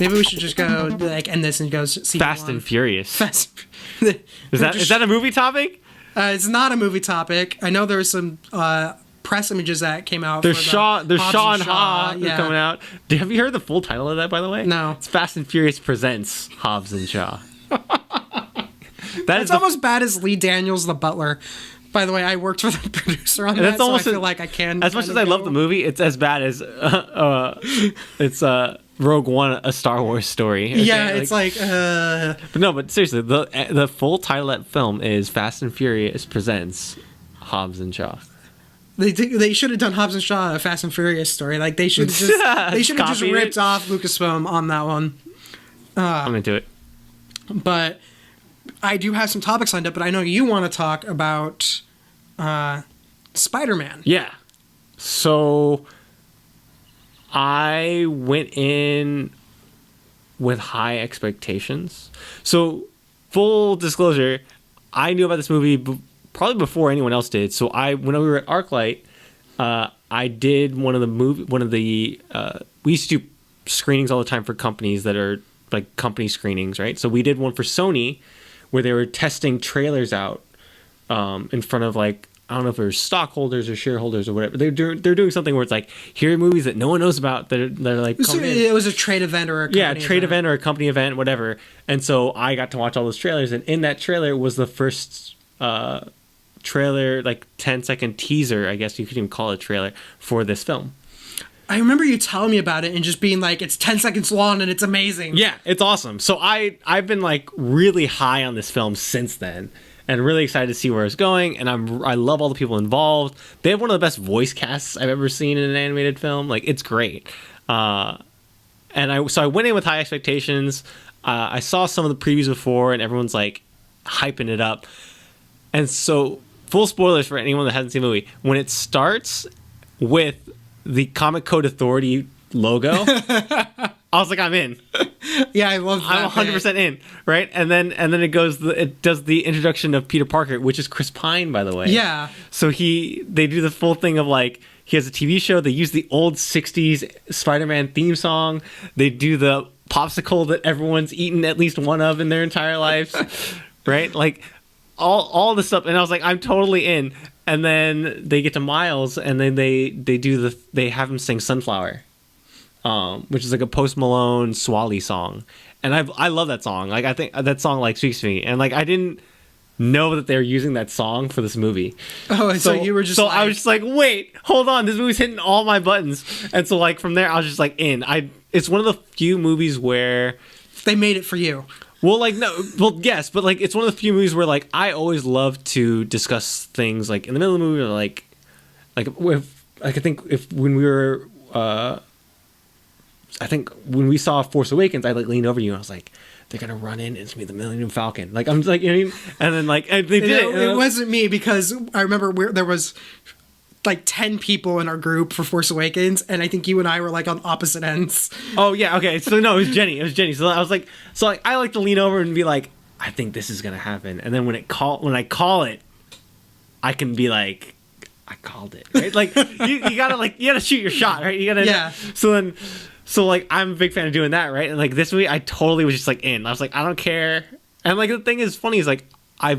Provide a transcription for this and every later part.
Maybe we should just go like end this and go see Fast and Furious. Fast. Is that a movie topic? It's not a movie topic. I know there's some press images that came out. There's Shaw and Hobbs yeah. coming out. Have you heard the full title of that, by the way? No. It's Fast and Furious presents Hobbs and Shaw. That's almost bad as Lee Daniels, the butler. By the way, I worked for the producer on that, so I feel like I can. As much as I love the movie, it's as bad as it's Rogue One, a Star Wars story. Okay? Yeah, it's like. But seriously, the full title of that film is Fast and Furious presents Hobbs and Shaw. They should have done Hobbs and Shaw, a Fast and Furious story. Like they should have just ripped off Lucasfilm on that one. I'm into it. But I do have some topics lined up, but I know you want to talk about Spider-Man. Yeah. So I went in with high expectations. So full disclosure, I knew about this movie probably before anyone else did. So when we were at ArcLight, I did we used to do screenings all the time for companies that are like company screenings, right? So we did one for Sony where they were testing trailers out in front of like, I don't know if it was stockholders or shareholders or whatever. They're doing something where it's like, here are movies that no one knows about that are like it was a trade event or a company event or a company event, whatever. And so I got to watch all those trailers, and in that trailer was the first trailer, like 10-second teaser, I guess you could even call it a trailer, for this film. I remember you telling me about it and just being like, it's 10 seconds long and it's amazing. Yeah, it's awesome. So I've been like really high on this film since then, and really excited to see where it's going. And I love all the people involved. They have one of the best voice casts I've ever seen in an animated film. Like, it's great. So I went in with high expectations. I saw some of the previews before, and everyone's like hyping it up. And so, full spoilers for anyone that hasn't seen the movie. When it starts with the Comic Code Authority logo, I was like, I'm in. Yeah, I love that. I'm 100% in, right? And then it does the introduction of Peter Parker, which is Chris Pine, by the way. Yeah. So they do the full thing of like, he has a TV show. They use the old 60s Spider-Man theme song. They do the popsicle that everyone's eaten at least one of in their entire lives, right? Like all this stuff. And I was like, I'm totally in. And then they get to Miles, and then they have him sing Sunflower, which is like a Post Malone Swally song. And I love that song. Like, I think that song like speaks to me. And like, I didn't know that they were using that song for this movie. Oh, so you were just so I was just like, wait, hold on, this movie's hitting all my buttons. And so like from there, I was just like in. It's one of the few movies where they made it for you. Well, yes, but like it's one of the few movies where like I always love to discuss things like in the middle of the movie, or like I think when we were I think when we saw Force Awakens, I like leaned over to you and I was like, they're gonna run in and it's me, the Millennium Falcon. Like I'm just like, you know what I mean? And then like and they did it. It wasn't me, because I remember there was like 10 people in our group for Force Awakens, and I think you and I were like on opposite ends. Oh yeah, okay. So no, it was Jenny. So I was like, I like to lean over and be like, I think this is gonna happen. And then when I call it, I can be like, I called it, right? Like you gotta shoot your shot, right? You gotta. Yeah. So like I'm a big fan of doing that, right? And like this movie, I totally was just like in. I was like, I don't care. And like the thing is funny is like I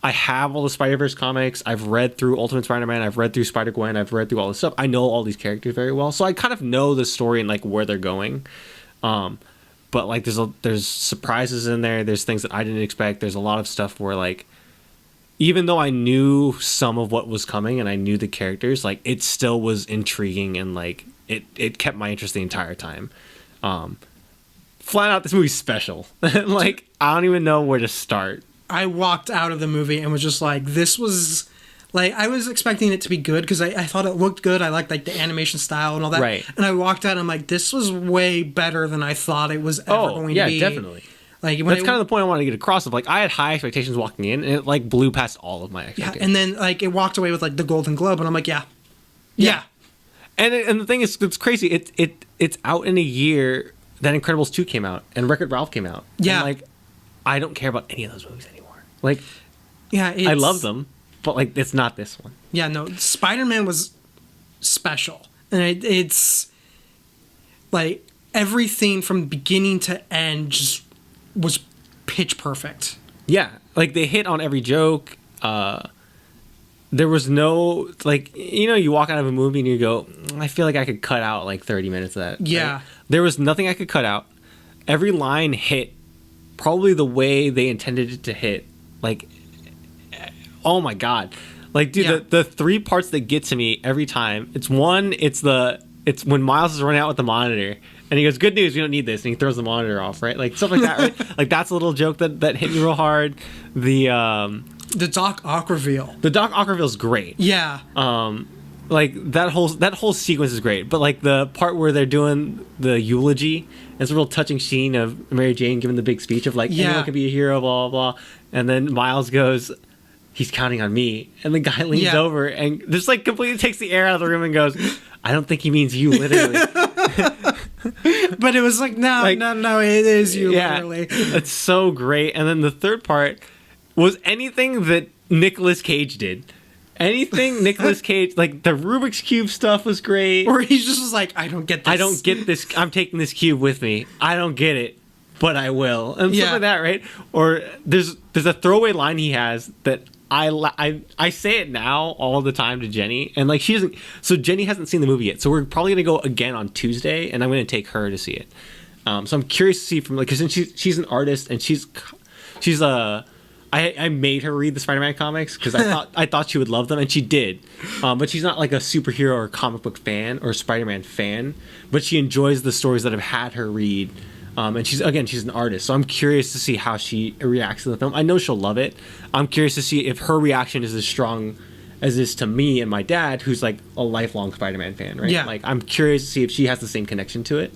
have all the Spider-Verse comics. I've read through Ultimate Spider-Man. I've read through Spider-Gwen. I've read through all this stuff. I know all these characters very well, so I kind of know the story and like where they're going. But like there's surprises in there. There's things that I didn't expect. There's a lot of stuff where like, even though I knew some of what was coming and I knew the characters, like it still was intriguing, and like it kept my interest the entire time. Flat out, this movie's special. Like I don't even know where to start. I walked out of the movie and was just like, this was like, I was expecting it to be good because I thought it looked good. I liked like the animation style and all that. Right. And I walked out and I'm like, this was way better than I thought it was ever going to be. Yeah, definitely. Like that's kind of the point I wanted to get across of like, I had high expectations walking in, and it like blew past all of my expectations. Yeah, and then like it walked away with like the Golden Globe, and I'm like, yeah. And the thing is, it's crazy. It's out in a year that Incredibles 2 came out and Wreck-It Ralph came out. Yeah. And, like, I don't care about any of those movies anymore. Like, yeah, I love them, but like it's not this one. Yeah, no, Spider-Man was special, and it's like everything from beginning to end just was pitch perfect. Yeah, like they hit on every joke. There was no, like, you walk out of a movie and you go, I feel like I could cut out like 30 minutes of that. Yeah. Right? There was nothing I could cut out. Every line hit probably the way they intended it to hit. Like, oh my God. Like, dude, the three parts that get to me every time, it's when Miles is running out with the monitor and he goes, good news, we don't need this. And he throws the monitor off, right? Like, stuff like that, right? Like, that's a little joke that hit me real hard. The Doc Ock reveal. The Doc Ock reveal is great. Yeah. Like, that whole sequence is great. But, like, the part where they're doing the eulogy, it's a real touching scene of Mary Jane giving the big speech of, like, anyone can be a hero, blah, blah, blah. And then Miles goes, he's counting on me. And the guy leans over and just, like, completely takes the air out of the room and goes, I don't think he means you, literally. But it was like, no, it is you, literally. It's so great. And then the third part was anything that Nicolas Cage did. Anything Nicolas Cage, like the Rubik's Cube stuff was great. Or he just was like, I don't get this. I don't get this. I'm taking this cube with me. I don't get it, but I will. And stuff like that, right? Or there's a throwaway line he has that I say it now all the time to Jenny, and like she doesn't. So Jenny hasn't seen the movie yet, so we're probably gonna go again on Tuesday, and I'm gonna take her to see it. So I'm curious to see from like because she's an artist and she's I made her read the Spider-Man comics because I thought she would love them, and she did. But she's not like a superhero or comic book fan or Spider-Man fan, but she enjoys the stories that have had her read. And she's an artist, so I'm curious to see how she reacts to the film. I know she'll love it. I'm curious to see if her reaction is as strong as is to me and my dad, who's like a lifelong Spider-Man fan, right? Yeah. Like I'm curious to see if she has the same connection to it.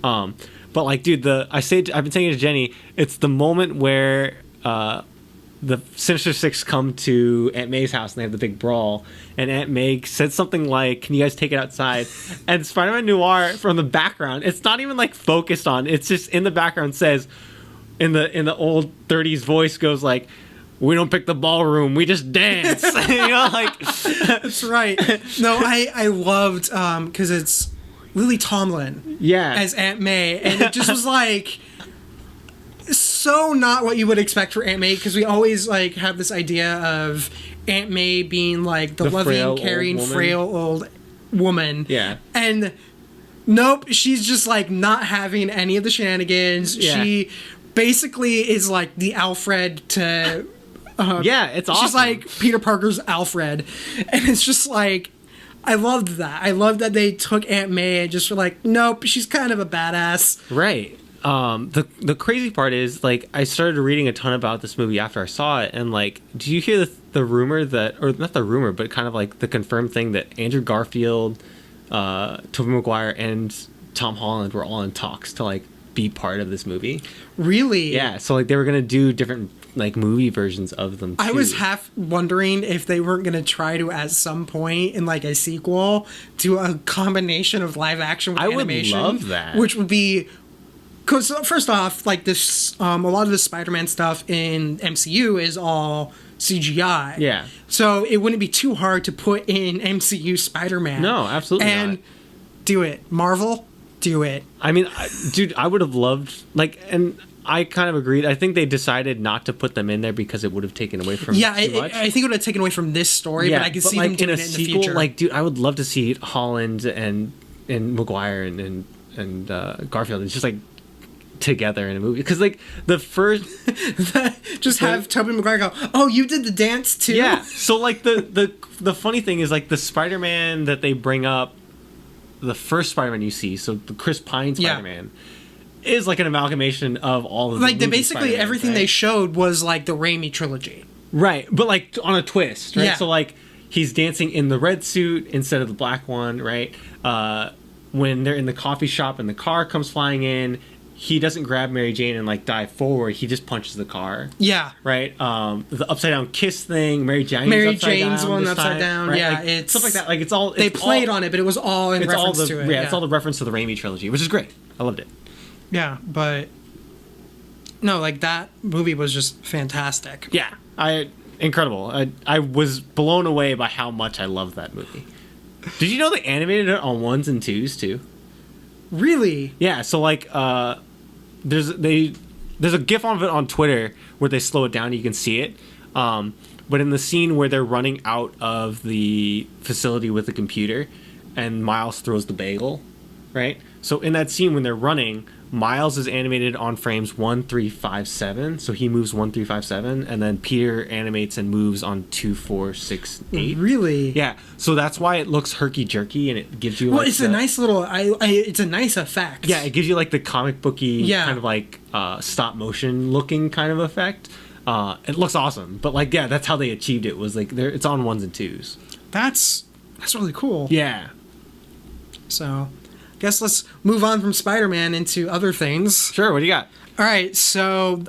But like, dude, I've been saying it to Jenny. It's the moment where the Sinister Six come to Aunt May's house and they have the big brawl, and Aunt May said something like, can you guys take it outside? And Spider-Man Noir from the background, it's not even like focused on, it's just in the background says in the old 30s voice goes like, we don't pick the ballroom, we just dance. Like that's right. No, I loved because it's Lily Tomlin as Aunt May, and it just was like so not what you would expect for Aunt May, because we always like have this idea of Aunt May being like the loving, caring, frail old woman. Yeah. And nope, she's just like not having any of the shenanigans. Yeah. She basically is like the Alfred to it's awesome. She's like Peter Parker's Alfred. And it's just like, I loved that. I loved that they took Aunt May and just were like, nope, she's kind of a badass. Right. The crazy part is, like, I started reading a ton about this movie after I saw it, and like, did you hear the rumor that, or not the rumor, but kind of like the confirmed thing that Andrew Garfield, Tobey Maguire, and Tom Holland were all in talks to like be part of this movie? Really? Yeah. So like they were gonna do different like movie versions of them too. I was half wondering if they weren't gonna try to at some point in like a sequel do a combination of live action with animation. I would love that. Which would be. Because first off, like this, a lot of the Spider-Man stuff in MCU is all CGI. Yeah. So it wouldn't be too hard to put in MCU Spider-Man. No, absolutely and not. Do it. Marvel, do it. I mean, dude, I would have loved, like, and I kind of agreed. I think they decided not to put them in there because it would have taken away from too much. I think it would have taken away from this story, but I could see like, them doing in a it in sequel, the future. Like, dude, I would love to see Holland and Maguire and Garfield. It's just like together in a movie, because like the first just have Tobey Maguire go, oh, you did the dance too? Yeah. So like the funny thing is, like, the Spider-Man that they bring up, the first Spider-Man you see, so the Chris Pine Spider-Man, is like an amalgamation of all of the like basically everything they showed was like the Raimi trilogy, right? But like on a twist, right? Yeah. So like he's dancing in the red suit instead of the black one, right? When they're in the coffee shop and the car comes flying in, he doesn't grab Mary Jane and like dive forward. He just punches the car. Yeah. Right. The upside down kiss thing. Mary Jane's one upside down. Right? Yeah. Like, it's stuff like that. Like they played on it, but it was all in reference to it. Yeah, it's all the reference to the Raimi trilogy, which is great. I loved it. Yeah, but no, like that movie was just fantastic. Yeah, incredible. I was blown away by how much I loved that movie. Did you know they animated it on 1s and 2s too? Really? Yeah. So like, there's a GIF of it on Twitter where they slow it down and you can see it. But in the scene where they're running out of the facility with the computer, and Miles throws the bagel, right? So in that scene when they're running, Miles is animated on frames 1, 3, 5, 7. So he moves 1, 3, 5, 7, and then Peter animates and moves on 2, 4, 6, 8. Really? Yeah. So that's why it looks herky jerky, and it gives you. Well, it's a nice little. It's a nice effect. Yeah, it gives you like the comic booky kind of like stop motion looking kind of effect. It looks awesome, but like that's how they achieved it. Was like it's on 1s and 2s. That's really cool. Yeah. So, guess let's move on from Spider-Man into other things. Sure. What do you got? All right. So,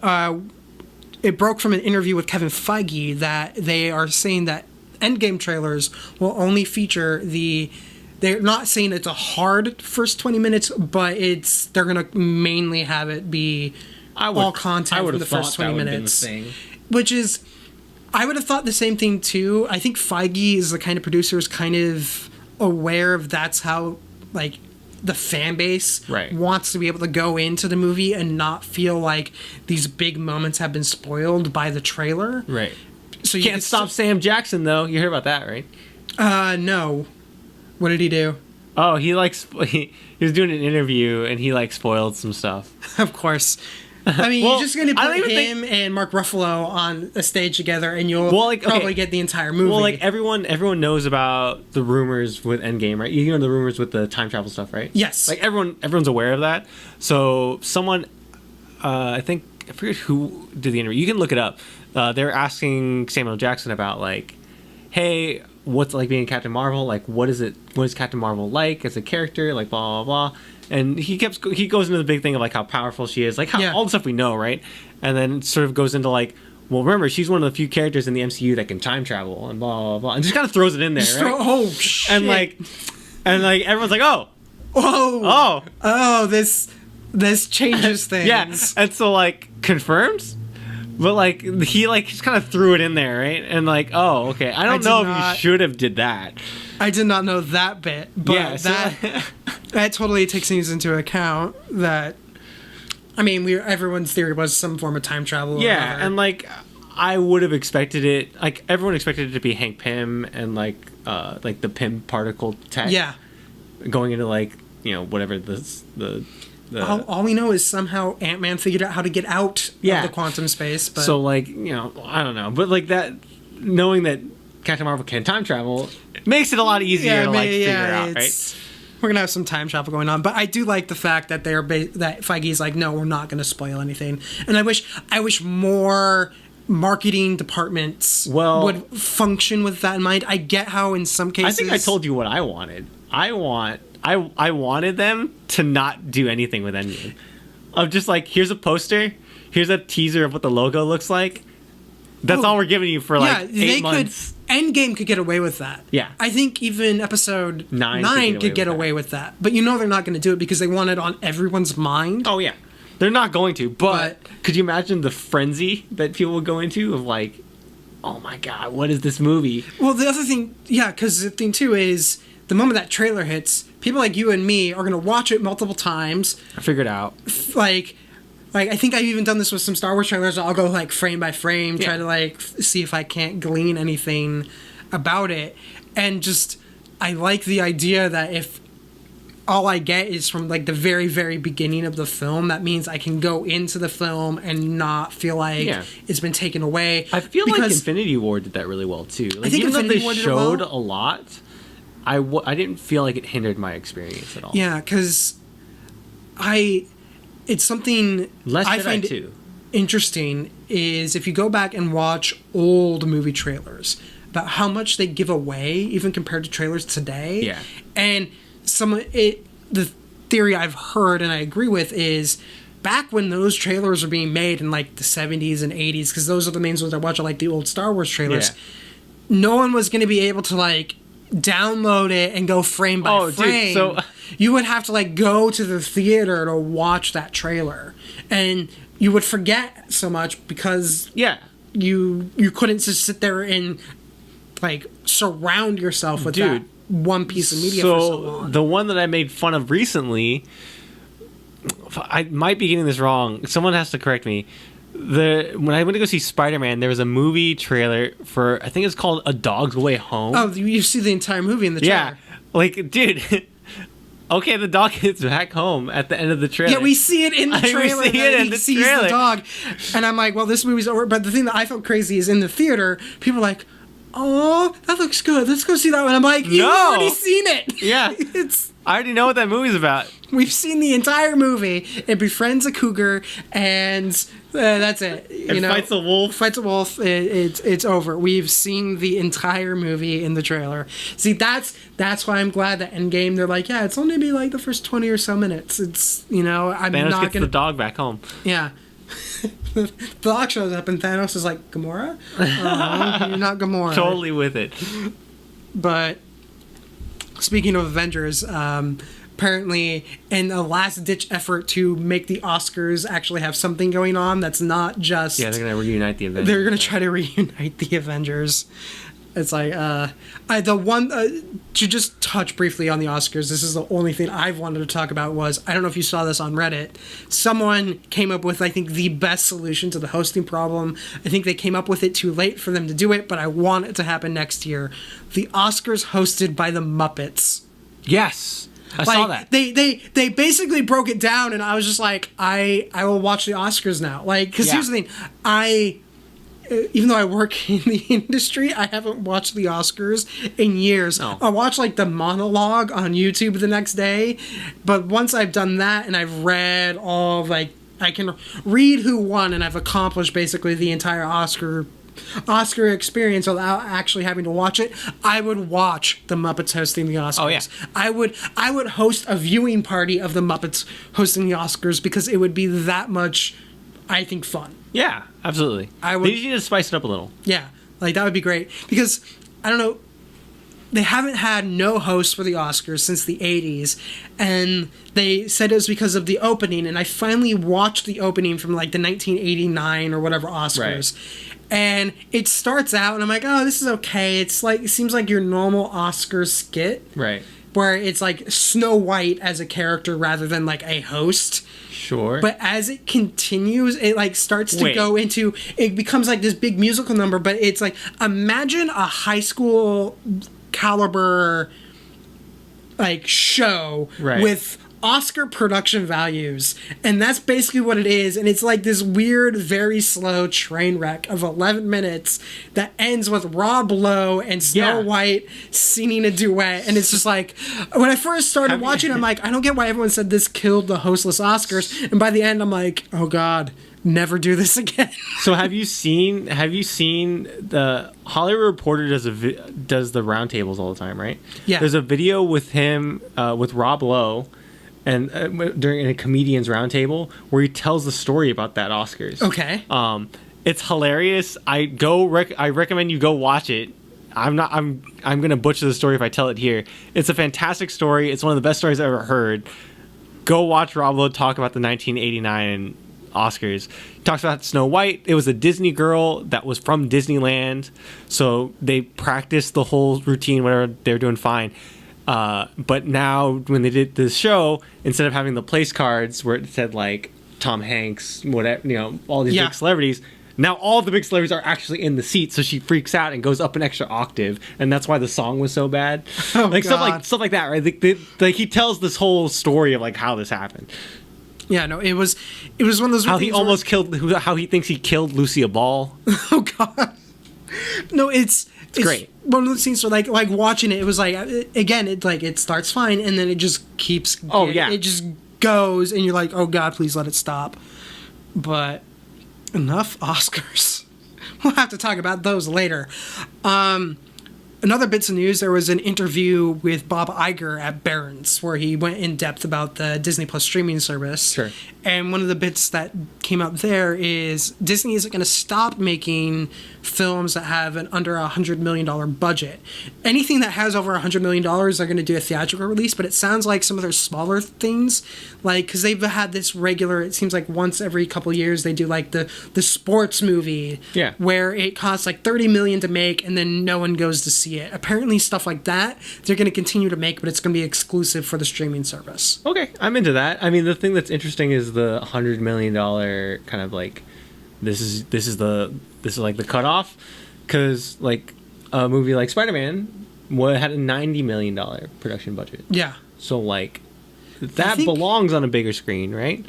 it broke from an interview with Kevin Feige that they are saying that Endgame trailers will only feature they're not saying it's a hard first 20 minutes, but they're going to mainly have it be all content for the first 20 minutes. Which is, I would have thought the same thing too. I think Feige is the kind of producer who's kind of aware of that's how, like, the fan base wants to be able to go into the movie and not feel like these big moments have been spoiled by the trailer. Right. So you can't stop Sam Jackson, though. You heard about that, right? No. What did he do? Oh, he was doing an interview and he like spoiled some stuff. Of course. I mean, you're just going to put him and Mark Ruffalo on a stage together, and you'll probably get the entire movie. Well, like everyone knows about the rumors with Endgame, right? You know the rumors with the time travel stuff, right? Yes. Like everyone's aware of that. So someone, I forget who did the interview. You can look it up. They're asking Samuel Jackson about like, hey, what's it like being Captain Marvel? Like, what is Captain Marvel like as a character? Like, blah blah blah. And he goes into the big thing of like how powerful she is, like all the stuff we know, right? And then it sort of goes into like, well, remember she's one of the few characters in the MCU that can time travel and blah blah blah, and just kind of throws it in there, right? Oh shit! And like everyone's like, this changes things. Yeah, and so like confirms. But like he like just kind of threw it in there, right? And like, oh, okay. I don't know if you should have did that. I did not know that bit, but that totally takes things into account. That, I mean, everyone's theory was some form of time travel. Yeah, and like I would have expected it. Like everyone expected it to be Hank Pym and like the Pym particle tech. Yeah, going into like whatever all we know is somehow Ant-Man figured out how to get out of the quantum space. But so like I don't know, but like that, knowing that Captain Marvel can time travel makes it a lot easier to figure out, right? We're gonna have some time travel going on, but I do like the fact that that Feige's like, no, we're not gonna spoil anything, and I wish more marketing departments would function with that in mind. I get how in some cases, I think I told you what I wanted. I wanted them to not do anything with Endgame. Of just like, here's a poster, here's a teaser of what the logo looks like. That's all we're giving you for like 8 months. Endgame could get away with that. Yeah. I think even episode 9 could get away with that. But they're not going to do it because they want it on everyone's mind. Oh, yeah. They're not going to. But could you imagine the frenzy that people would go into of like, oh my God, what is this movie? Well, the other thing, because the thing too is, the moment that trailer hits, people like you and me are going to watch it multiple times. Figure it out. Like I think I've even done this with some Star Wars trailers. I'll go like frame by frame, try to like see if I can't glean anything about it. And just, I like the idea that if all I get is from like the very, very beginning of the film, that means I can go into the film and not feel like it's been taken away. I feel like Infinity War did that really well too. Like, I think even Infinity though War they did showed it well, a lot, I didn't feel like it hindered my experience at all. Yeah, because it's something I find interesting is if you go back and watch old movie trailers about how much they give away, even compared to trailers today. Yeah. And the theory I've heard and I agree with is back when those trailers were being made in like the 70s and 80s, because those are the main ones I watch, like the old Star Wars trailers. No one was going to be able to like download it and go frame by frame. Dude, so you would have to like go to the theater to watch that trailer, and you would forget so much because you couldn't just sit there and like surround yourself with that one piece of media for so long. The one that I made fun of recently, I might be getting this wrong. Someone has to correct me. When I went to go see Spider-Man, there was a movie trailer for, I think it's called A Dog's Way Home. Oh, you see the entire movie in the trailer. Yeah. Like, dude, okay, the dog gets back home at the end of the trailer. Yeah, we see it in the trailer. We see it in the sees trailer. The dog. And I'm like, well, this movie's over. But the thing that I felt crazy is in the theater, people are like, oh, that looks good. Let's go see that one. I'm like, you've already seen it. Yeah. I already know what that movie's about. We've seen the entire movie. It befriends a cougar, and that's it. Fights a wolf. Fights a wolf. It's over. We've seen the entire movie in the trailer. See, that's why I'm glad that Endgame, they're like, yeah, it's only be like the first 20 or so minutes. It's, I'm Thanos not gets the dog back home. Yeah. The dog shows up and Thanos is like, Gamora? Oh, you're not Gamora. Totally with it. But speaking of Avengers, apparently in a last-ditch effort to make the Oscars actually have something going on that's not just... Yeah, they're going to reunite the Avengers. They're going to try to reunite the Avengers. It's like, to just touch briefly on the Oscars, this is the only thing I've wanted to talk about was, I don't know if you saw this on Reddit, someone came up with, I think, the best solution to the hosting problem. I think they came up with it too late for them to do it, but I want it to happen next year. The Oscars hosted by the Muppets. Yes. I saw that. They basically broke it down, and I was just like, I will watch the Oscars now. Like, because here's the thing, even though I work in the industry, I haven't watched the Oscars in years. Oh. I watch like the monologue on YouTube the next day, but once I've done that and I've read all I can read who won, and I've accomplished basically the entire Oscar experience without actually having to watch it, I would watch the Muppets hosting the Oscars. Oh, yeah. I would host a viewing party of the Muppets hosting the Oscars because it would be that much, I think, fun. Yeah, absolutely. They need to spice it up a little. Yeah, like that would be great because I don't know, they haven't had no hosts for the Oscars since the 80s, and they said it was because of the opening, and I finally watched the opening from like the 1989 or whatever Oscars. Right. And it starts out and I'm like, oh, this is okay. It's like, it seems like your normal Oscar skit. Right. Where it's like Snow White as a character rather than like a host. Sure. But as it continues, it like starts to go into, it becomes like this big musical number, but it's like, imagine a high school caliber like show with Oscar production values, and that's basically what it is. And it's like this weird, very slow train wreck of 11 minutes that ends with Rob Lowe and Snow White singing a duet. And it's just like, when I first started watching, I'm like, I don't get why everyone said this killed the hostless Oscars. And by the end, I'm like, oh God, never do this again. So have you seen the Hollywood Reporter does the roundtables all the time, right? Yeah. There's a video with him with Rob Lowe and during a comedian's roundtable where he tells the story about that Oscars. Okay. It's hilarious. I recommend you go watch it. I'm gonna butcher the story if I tell it here. It's a fantastic story. It's one of the best stories I've ever heard. Go watch Rob Lowe talk about the 1989 Oscars. He talks about Snow White. It was a Disney girl that was from Disneyland, so they practiced the whole routine, whatever, they were doing fine. But now when they did this show, instead of having the place cards where it said like Tom Hanks, whatever, all these big celebrities, now all the big celebrities are actually in the seat, so she freaks out and goes up an extra octave, and that's why the song was so bad. Oh, like God. stuff like that, right? Like he tells this whole story of like how this happened. Yeah, no, it was one of those how he thinks he killed Lucia Ball. Oh God. No, it's great. One of those scenes where like watching it, it was like, again, it starts fine and then it just keeps. It just goes and you're like, oh God, please let it stop. But enough Oscars. We'll have to talk about those later. Another bits of news, there was an interview with Bob Iger at Barron's where he went in depth about the Disney Plus streaming service. Sure. And one of the bits that came out there is Disney isn't going to stop making films that have an under $100 million budget. Anything that has over $100 million, they're going to do a theatrical release, but it sounds like some of their smaller things, like, because they've had this regular, it seems like once every couple years, they do like the sports movie, where it costs like $30 million to make and then no one goes to see it. Apparently stuff like that, they're going to continue to make, but it's going to be exclusive for the streaming service. Okay, I'm into that. I mean, the thing that's interesting is the $100 million kind of like, this is like the cutoff, because like a movie like Spider-Man had a $90 million production budget. Yeah. So like that belongs on a bigger screen, right?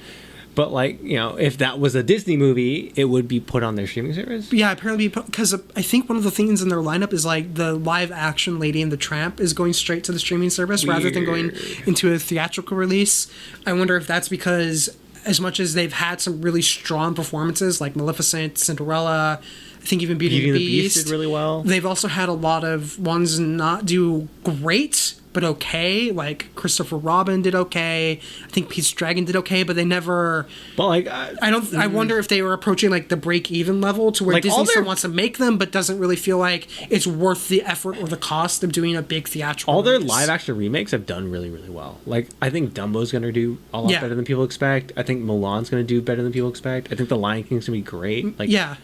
But like, you know, if that was a Disney movie, it would be put on their streaming service. Yeah, apparently, because I think one of the things in their lineup is like the live action Lady and the Tramp is going straight to the streaming service rather than going into a theatrical release. I wonder if that's because, as much as they've had some really strong performances like Maleficent, Cinderella, I think even Beauty and the Beast did really well. They've also had a lot of ones not do great, but okay. Like Christopher Robin did okay. I think Pete's Dragon did okay, but they never. But like, I wonder if they were approaching like the break-even level to where like Disney still wants to make them, but doesn't really feel like it's worth the effort or the cost of doing a big theatrical. All their live-action remakes have done really, really well. Like, I think Dumbo's gonna do a lot better than people expect. I think Mulan's gonna do better than people expect. I think The Lion King's gonna be great. Like, yeah.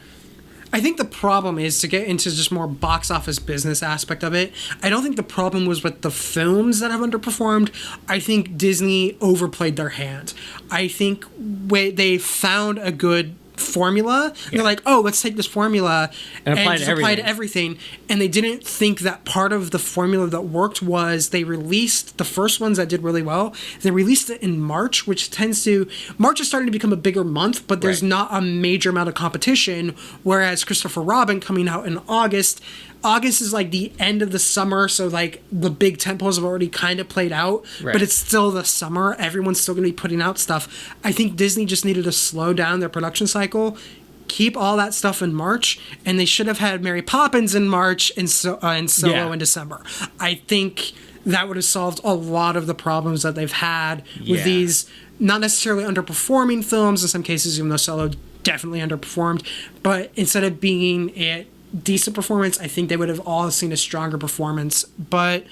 I think the problem is, to get into just more box office business aspect of it, I don't think the problem was with the films that have underperformed. I think Disney overplayed their hand. I think they found a good formula. They're like, oh, let's take this formula and apply to everything. And they didn't think that part of the formula that worked was they released the first ones that did really well. They released it in March, which March is starting to become a bigger month, but there's not a major amount of competition. Whereas Christopher Robin coming out in August is like the end of the summer, so like the big tentpoles have already kind of played out, but it's still the summer. Everyone's still going to be putting out stuff. I think Disney just needed to slow down their production cycle, keep all that stuff in March, and they should have had Mary Poppins in March and Solo in December. I think that would have solved a lot of the problems that they've had with these not necessarily underperforming films in some cases, even though Solo definitely underperformed, but instead of being decent performance, I think they would have all seen a stronger performance. But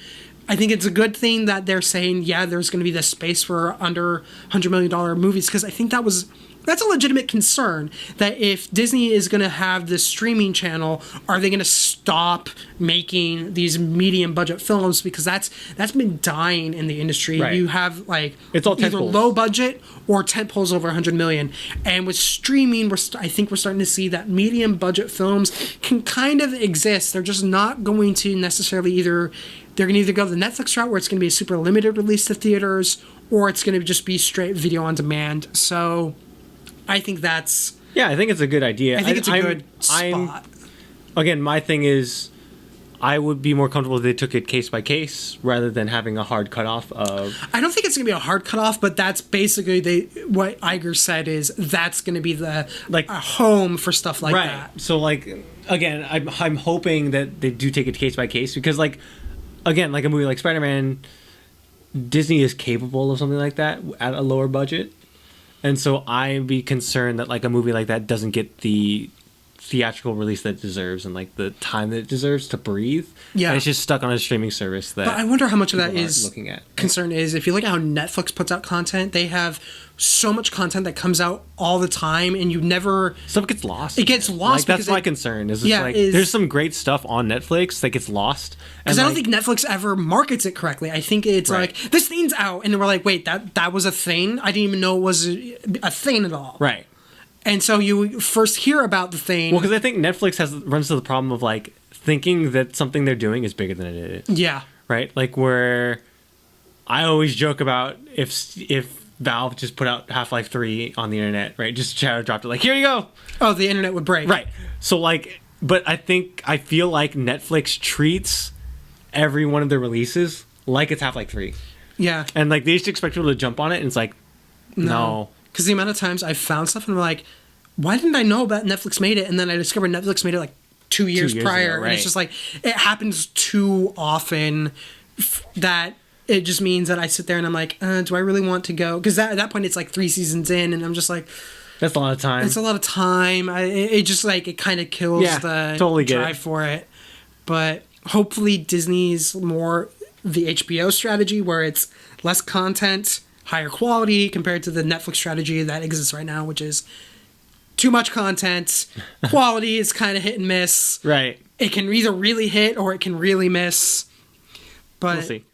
I think it's a good thing that they're saying, there's going to be this space for under $100 million movies, because I think that's a legitimate concern, that if Disney is going to have this streaming channel, are they going to stop making these medium budget films? Because that's been dying in the industry. You have like it's all either low budget or tentpoles over 100 million. And with streaming, I think we're starting to see that medium budget films can kind of exist. They're just not going to necessarily they're going to either go the Netflix route, where it's going to be a super limited release to theaters, or it's going to just be straight video on demand. So I think that's... Yeah, I think it's a good idea. I think it's a good spot. Again, my thing is, I would be more comfortable if they took it case by case rather than having a hard cutoff of... I don't think it's going to be a hard cutoff, but that's basically what Iger said is that's going to be the a home for stuff like that. So, like, again, I'm hoping that they do take it case by case, because, like, again, like a movie like Spider-Man, Disney is capable of something like that at a lower budget. And so I'd be concerned that like a movie like that doesn't get the theatrical release that it deserves and like the time that it deserves to breathe. Yeah. And it's just stuck on a streaming service that... But I wonder how much of that is... looking at. Concern is, if you look at how Netflix puts out content, they have so much content that comes out all the time, and you never... Stuff gets lost. It gets lost. Like, that's my concern. Is there's some great stuff on Netflix that gets lost. Because I don't think Netflix ever markets it correctly. I think it's like, this thing's out, and then we're like, wait, that was a thing? I didn't even know it was a thing at all. Right. And so you first hear about the thing. Well, because I think Netflix runs into the problem of like thinking that something they're doing is bigger than it is. Yeah. Right? Like, where I always joke about if Valve just put out Half-Life 3 on the internet, right? Just shadow dropped it, like, here you go. Oh, the internet would break. Right. So, like, but I feel like Netflix treats every one of their releases like it's Half-Life 3. Yeah. And, like, they just expect people to jump on it, and it's like, no. Because the amount of times I found stuff and I'm like, why didn't I know about Netflix made it? And then I discovered Netflix made it like 2 years prior. Ago, right. And it's just like, it happens too often that it just means that I sit there and I'm like, do I really want to go? Because at that point it's like 3 seasons in, and I'm just like, that's a lot of time. It's a lot of time. It just like it kind of kills the totally drive for it. But hopefully Disney's more the HBO strategy, where it's less content, higher quality, compared to the Netflix strategy that exists right now, which is too much content. Quality is kind of hit and miss. Right. It can either really hit or it can really miss. But we'll see.